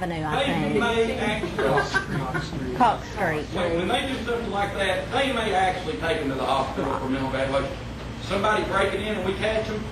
Avenue, I They think. may actually, Cox Street. when they do something like that, they may actually take them to the hospital for mental evaluation. Somebody breaking in and we catch them,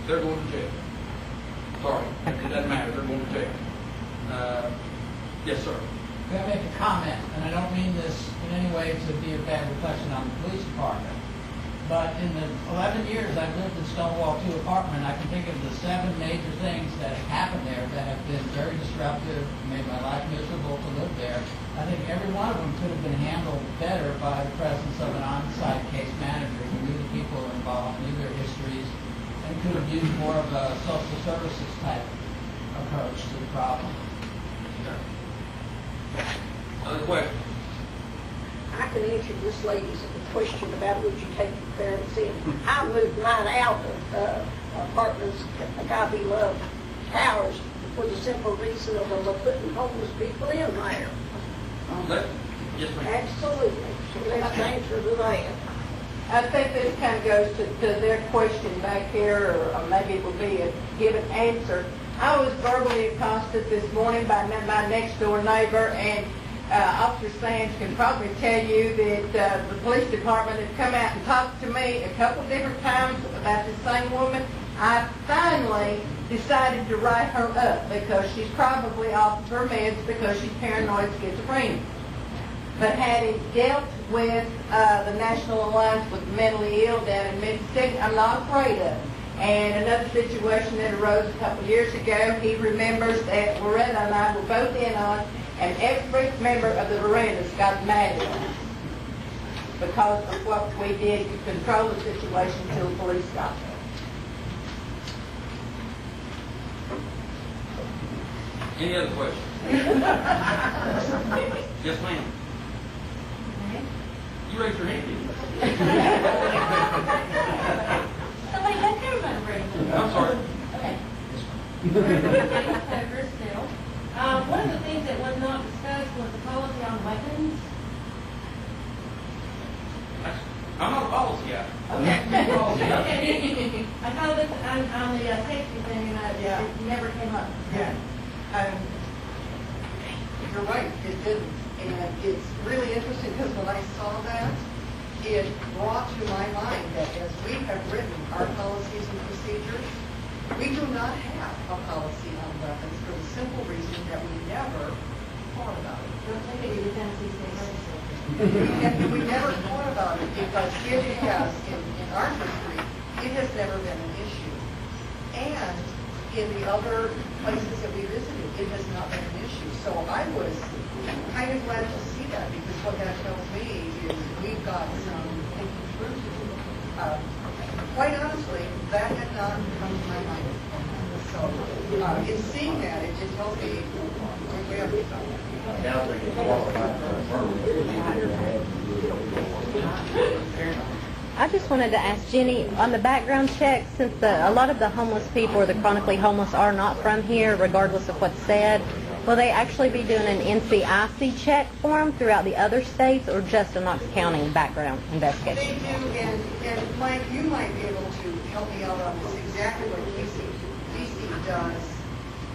they're going to jail. Sorry, it doesn't matter, they're going to jail. Yes, sir. May I make a comment? And I don't mean this in any way to be a bad reflection on the police department. But in the 11 years I've lived in Stonewall 2 apartment, I can think of the 7 major things that have happened there that have been very disruptive, made my life miserable to live there. I think every one of them could have been handled better by the presence of an on-site case manager who knew the people involved, knew their histories, and could have used more of a social services type approach to the problem. Other questions? I can answer this lady's question about would you take your parents in. I moved mine out of apartments, Agape Love Towers, for the simple reason of them putting homeless people in there. Yes, ma'am. Absolutely. So let's answer to that. I think this kind of goes to their question back here, or maybe it would be a given answer. I was verbally accosted this morning by my next door neighbor, and Officer Sands can probably tell you that the police department had come out and talked to me a couple different times about the same woman. I finally decided to write her up because she's probably off of her meds because she's paranoid schizophrenia. But having dealt with the National Alliance with the Mentally Ill down in Mississippi, I'm not afraid of it. And another situation that arose a couple years ago, he remembers that Loretta and I were both in on, and every member of the Verandas got mad at us because of what we did to control the situation until the police got there. Any other questions? Yes, ma'am. You raised your hand. Somebody back there might have raised it. I'm sorry. Okay. Still. One of the things that was not discussed was the policy on weapons. I'm not a policy guy. Okay. I saw this on the safety thing, and it never came up. Yeah. You're right, it didn't. And it's really interesting because when I saw that, it brought to my mind that as we have written our policies and procedures, we do not have a policy on weapons for the simple reason that we never thought about it. We never thought about it because it has, in our history, it has never been an issue. And in the other places that we visited, it has not been an issue. So I was kind of glad to see that because what that tells me is we've got some thinking through to do. Quite honestly, that had not come to my mind. So in seeing that, it just tells me we have to stop. I just wanted to ask Jenny, on the background check, since a lot of the homeless people or the chronically homeless are not from here, regardless of what's said, will they actually be doing an NCIC check for them throughout the other states or just a Knox County background investigation? They do, and Mike, you might be able to help me out on this, exactly what DC does.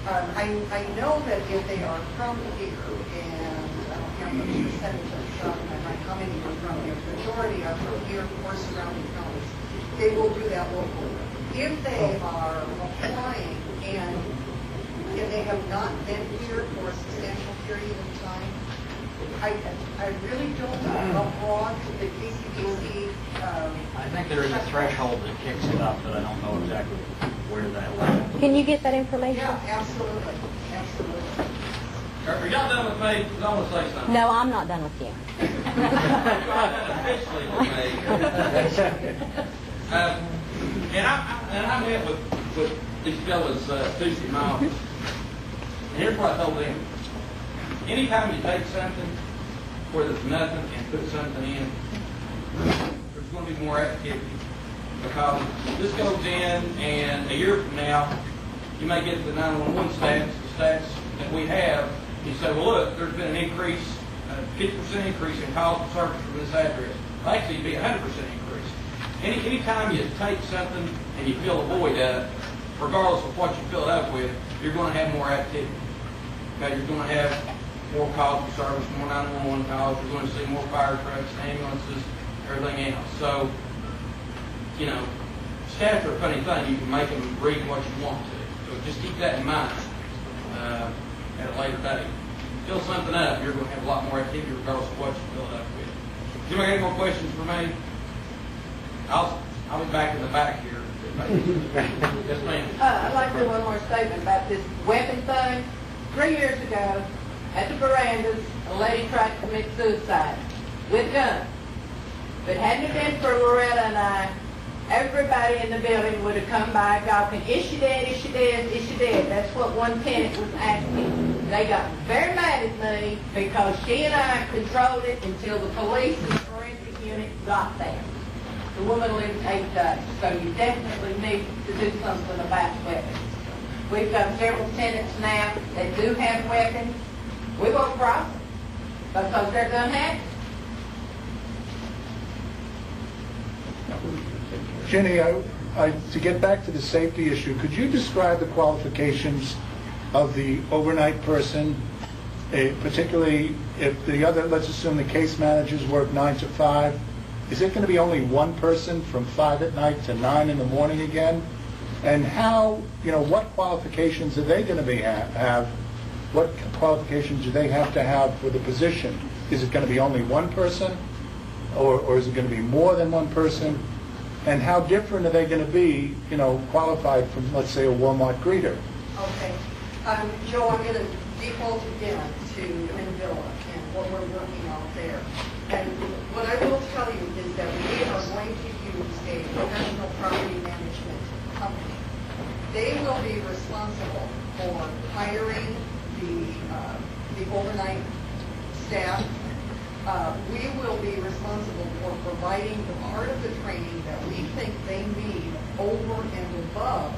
I know that if they are from here, and I don't know how much percentage of some, how many are from here, the majority are from here or surrounding counties, they will do that locally. If they are applying and if they have not been here for a substantial period of time, I really don't know how broad the KCBC. I think there is a threshold that kicks it up, but I don't know exactly where that lies. Can you get that information? Yeah, absolutely, absolutely. Are y'all done with me? Because I want to say something. No, I'm not done with you. Officially with me. And I met with these fellas Tuesday in my office. And here's what I told them. Anytime you take something where there's nothing and put something in, there's going to be more activity. Because this goes in, and a year from now, you may get the 911 stats, the stats that we have. You say, well, look, there's been an increase, a 50% increase in calls for service from this address. Actually, it'd be a 100% increase. Anytime you take something and you fill a void up, regardless of what you fill it up with, you're going to have more activity. Okay, you're gonna have more calls for service, more 911 calls, you're gonna see more fire trucks, ambulances, everything else. So, you know, stats are a funny thing. You can make them read what you want to. So just keep that in mind at a later date. Fill something up, you're going to have a lot more activity regardless of what you fill it up with. Does anybody have any more questions for me? I'll be back in the back here. Yes, ma'am. I'd like to do one more statement about this weapon thing. 3 years ago, at the verandas, a lady tried to commit suicide with a gun. If it hadn't have been for Loretta and I, everybody in the building would have come by gawking, is she dead, is she dead, is she dead? That's what one tenant was asking. They got very mad at me because she and I controlled it until the police and forensic unit got there. The woman lived 8 days, so you definitely need to do something about weapons. We've got several tenants now that do have weapons. We won't cross them because they're gonna have it. Jenny, to get back to the safety issue, could you describe the qualifications of the overnight person, particularly if the other, let's assume the case managers work 9 to 5, is it going to be only one person from 5 at night to 9 in the morning again? And how, what qualifications are they going to have? What qualifications do they have to have for the position? Is it going to be only one person, or is it going to be more than one person? And how different are they going to be, qualified from, let's say, a Walmart greeter? Okay. Joe, I'm going to default again to Manila and what we're working on there. And what I will tell you is that we are going to use a professional property management company. They will be responsible for hiring the overnight staff. We will be responsible for providing the part of the training that we think they need over and above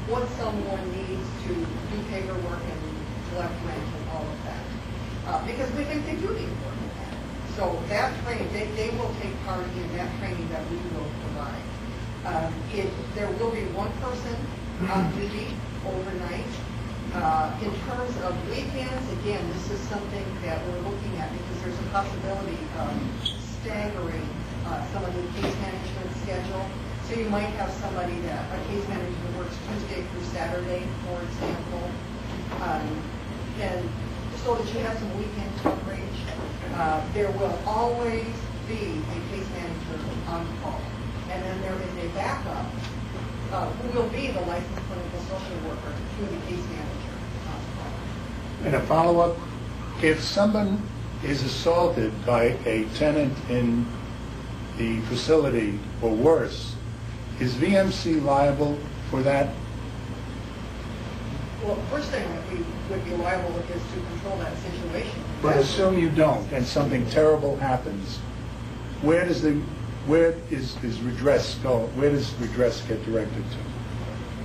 what someone needs to do paperwork and collect rent and all of that. Because we think they do need more than that. So that training, they will take part in that training that we will provide. There will be one person on duty overnight. In terms of weekends, again, this is something that we're looking at because there's a possibility of staggering some of the case management schedule. So you might have somebody a case manager that works Tuesday through Saturday, for example, and so that you have some weekend coverage. There will always be a case manager on call. And then there is a backup who will be the licensed clinical social worker to the case manager on call. And a follow-up, if someone is assaulted by a tenant in the facility or worse, is VMC liable for that? Well, the first thing that we would be liable is to control that situation. But assume you don't and something terrible happens, where is redress go? Where does redress get directed to?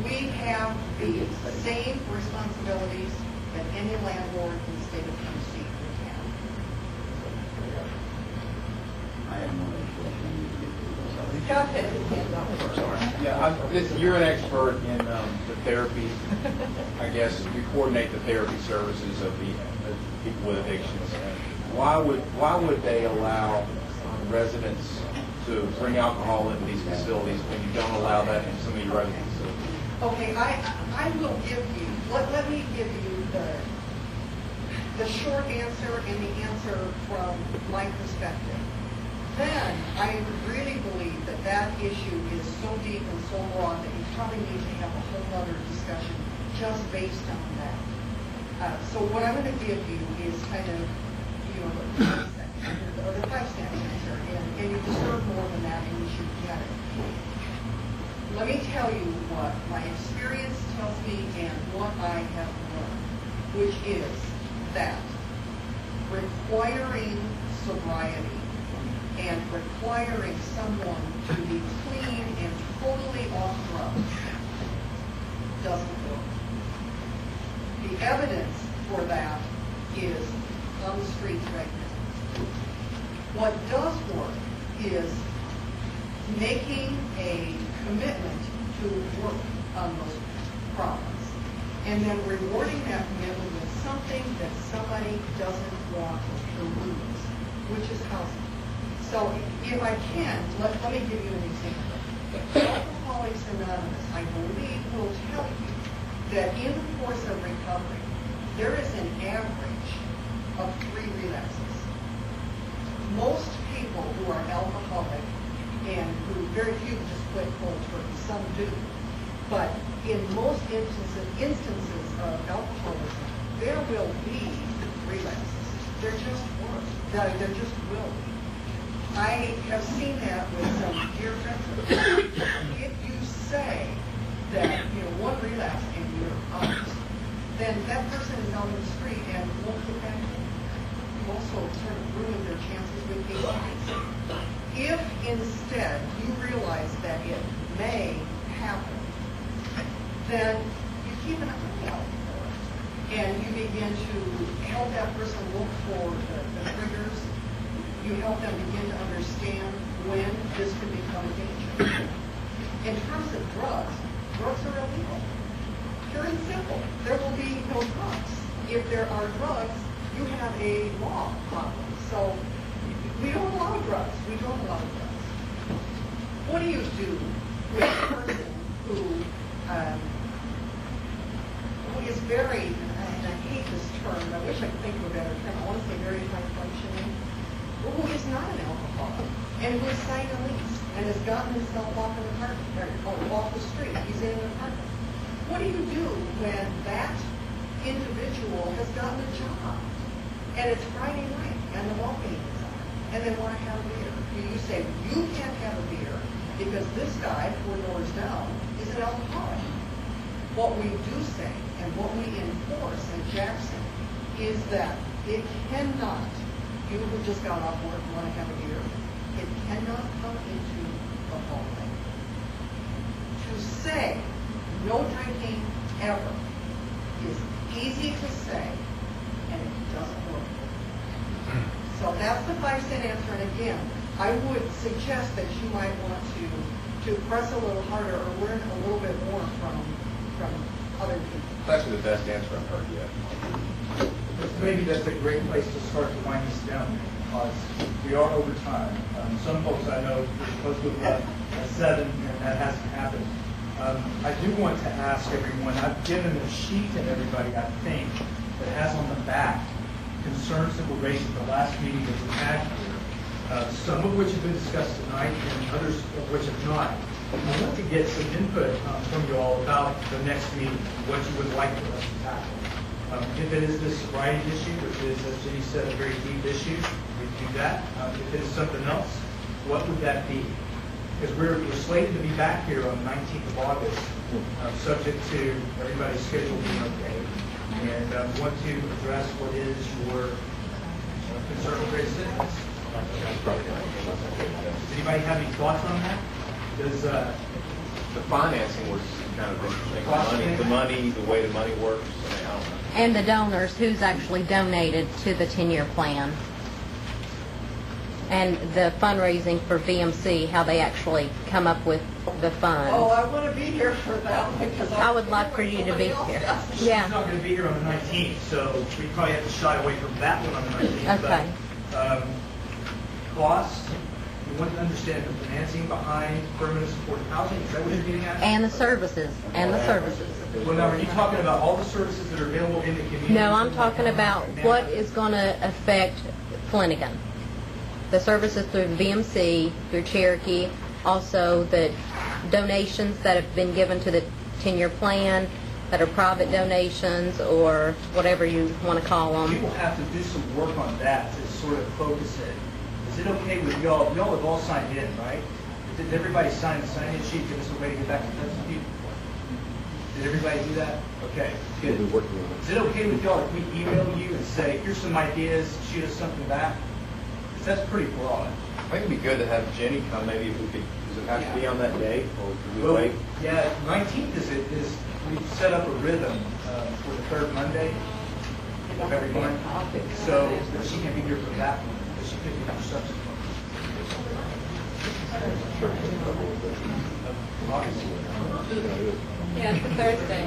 We have the same responsibilities that any landlord in the state of Tennessee would have. I have one other question. Chuck has his hand up first. Yeah, you're an expert in the therapy. I guess you coordinate the therapy services of the people with addictions. Why would they allow residents to bring alcohol into these facilities when you don't allow that in some of your other facilities? Okay, I will give you, let me give you the short answer and the answer from my perspective. Then I really believe that that issue is so deep and so broad that you probably need to have a whole other discussion just based on that. So what I'm going to give you is kind of, the 5-step answer, and you deserve more than that, and you should get it. Let me tell you what my experience tells me and what I have learned, which is that requiring sobriety and requiring someone to be clean and totally off drugs doesn't work. The evidence for that is on the streets right now. What does work is making a commitment to work on those problems and then rewarding that commitment with something that somebody doesn't want to lose, which is housing. So if I can, let me give you an example. Alcoholics Anonymous, I believe, will tell you that in the course of recovery, there is an average of 3 relapses. Most people who are alcoholic, and who very few just quit cold turkey, some do, but in most instances of alcoholism, there will be relapses. There just were. There just will be. I have seen that with some dear friends of mine. If you say that, one relapse and you're out, then that person is out on the street and won't get back in. You also sort of ruin their chances with HIVs. If instead you realize that it may happen, then you keep an eye out for it. And you begin to help that person look for the triggers. You help them begin to understand when this can become a danger. In terms of drugs are illegal. Pure and simple. There will be no drugs. If there are drugs, you have a law problem. So we don't allow drugs. We don't allow drugs. What do you do with a person who is very, and I hate this term, I wish I could think of a better term, I want to say very high functioning, who is not an alcoholic, and who has signed a lease, and has gotten himself off an apartment, or off the street, he's in an apartment. What do you do when that individual has gotten a job, and it's Friday night, and the ball game is on, and they want to have a beer? Do you say, you can't have a beer, because this guy, 4 doors down, is an alcoholic? What we do say, and what we enforce in Jackson, is that it cannot, you who just got off work and want to have a beer, it cannot come into the hallway. To say no drinking ever is easy to say, and it doesn't work. So that's the 5-cent answer. And again, I would suggest that you might want to press a little harder or learn a little bit more from other people. That's actually the best answer I've heard yet. Maybe that's a great place to start to wind this down, because we are over time. Some folks I know are supposed to have at 7, and that hasn't happened. I do want to ask everyone, I've given a sheet to everybody, I think, that has on the back concerns that were raised at the last meeting that we had here, some of which have been discussed tonight and others of which have not. I want to get some input from you all about the next meeting, what you would like for us to tackle. If it is this sobriety issue, which is, as Jenny said, a very deep issue, we do that. If it is something else, what would that be? Because we're slated to be back here on the 19th of August, subject to everybody's schedule being okay. And want to address what is your concern with great citizens. Does anybody have any thoughts on that? Does The financing was kind of interesting. The money, the way the money works, I mean, I don't know. And the donors, who's actually donated to the 10-year plan. And the fundraising for VMC, how they actually come up with the funds. Oh, I want to be here for that because I would like for you to be here. She's Yeah. not going to be here on the 19th, so we probably have to shy away from that one on the 19th. Okay. But, cost, we want to understand the financing behind permanent supportive housing. Is that what you're getting at? And the services, Well, now, are you talking about all the services that are available in the community? No, I'm talking about what is going to affect Flenniken. The services through VMC, through Cherokee, also the donations that have been given to the 10-year plan, that are private donations or whatever you want to call We them. will have to do some work on that to sort of focus it. Is it okay with y'all? Y'all have all signed in, right? Did everybody sign the sign-in sheet? Give us a way to get back in touch with you? Did everybody do that? Okay, good. Is it okay with y'all if we email you and say, here's some ideas, shoot us something back? Because that's pretty broad. I think it'd be good to have Jenny come, maybe if we could, does it have to be on that day, or could we Well, wait? yeah, 19th is we've set up a rhythm for the third Monday of every month. So she can be here for that one, but she could be here for subsequent. August. Yeah, it's the Thursday.